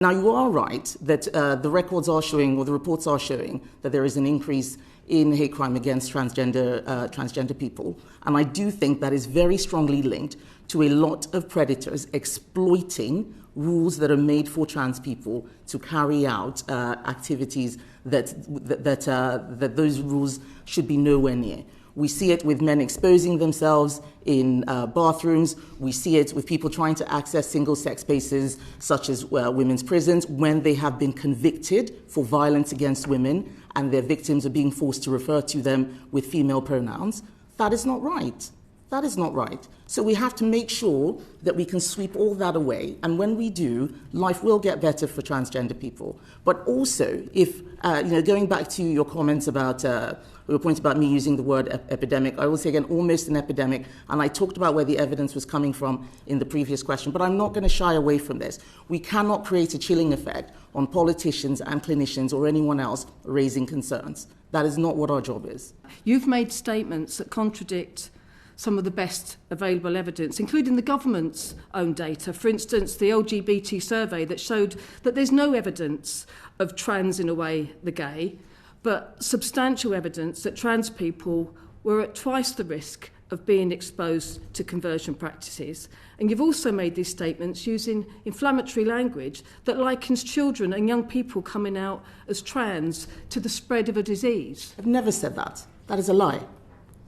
Now, you are right that the records are showing, or the reports are showing, that there is an increase in hate crime against transgender people. And I do think that is very strongly linked to a lot of predators exploiting rules that are made for trans people to carry out activities that those rules should be nowhere near. We see it with men exposing themselves in bathrooms. We see it with people trying to access single-sex spaces, such as women's prisons, when they have been convicted for violence against women and their victims are being forced to refer to them with female pronouns. That is not right. That is not right. So we have to make sure that we can sweep all that away. And when we do, life will get better for transgender people. But also, if, going back to your comments about, your point about me using the word epidemic, I will say again, almost an epidemic. And I talked about where the evidence was coming from in the previous question, but I'm not going to shy away from this. We cannot create a chilling effect on politicians and clinicians or anyone else raising concerns. That is not what our job is. You've made statements that contradict some of the best available evidence, including the government's own data. For instance, the LGBT survey that showed that there's no evidence of trans in a way the gay, but substantial evidence that trans people were at twice the risk of being exposed to conversion practices. And you've also made these statements using inflammatory language that likens children and young people coming out as trans to the spread of a disease. I've never said that. That is a lie.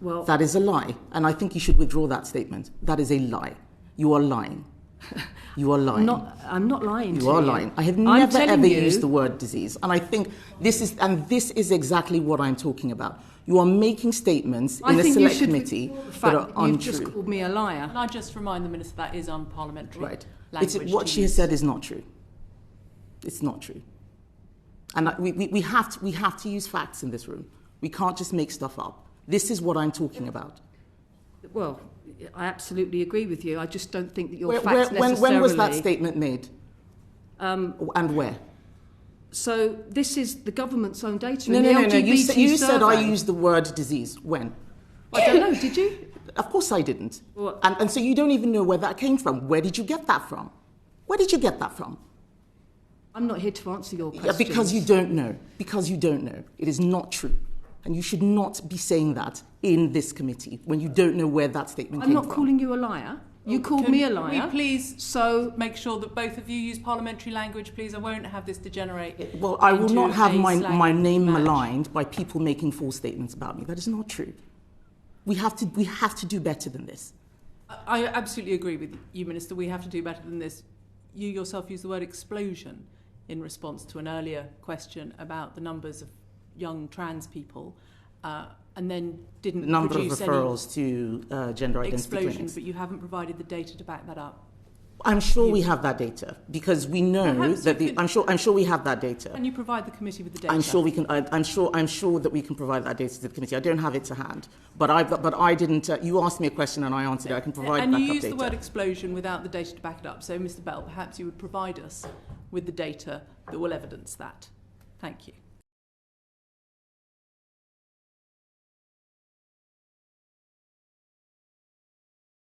Well, that is a lie, and I think you should withdraw that statement. That is a lie. You are lying. You are lying. I'm not lying. You are lying. I have never ever used the word disease, and I think this is exactly what I'm talking about. You are making statements in a select committee that are untrue. You've just called me a liar. Can I just remind the Minister that is unparliamentary right. language? What she has said is not true. It's not true, and we have to use facts in this room. We can't just make stuff up. This is what I'm talking about. Well, I absolutely agree with you. I just don't think that your facts necessarily... When was that statement made? And where? So this is the government's own data. No. You said I used the word disease. When? I don't know. Did you? Of course I didn't. Well, and so you don't even know where that came from. Where did you get that from? Where did you get that from? I'm not here to answer your questions. Because you don't know. Because you don't know. It is not true. And you should not be saying that in this committee when you don't know where that statement came from. I'm not calling you a liar. You called me a liar. Can we please make sure that both of you use parliamentary language, please? I won't have this degenerate. Well, I will not have my name maligned by people making false statements about me. That is not true. We have to do better than this. I absolutely agree with you, Minister. We have to do better than this. You yourself used the word explosion in response to an earlier question about the numbers of young trans people, and then didn't number produce of referrals to gender identity explosion, clinics. but you haven't provided the data to back that up. I'm sure we have that data because we know that I'm sure we have that data. Can you provide the committee with the data? I'm sure we can. I'm sure that we can provide that data to the committee. I don't have it to hand, but I didn't. You asked me a question and I answered it. I can provide and backup you used data. The word explosion without the data to back it up. So, Mr. Bell, perhaps you would provide us with the data that will evidence that. Thank you.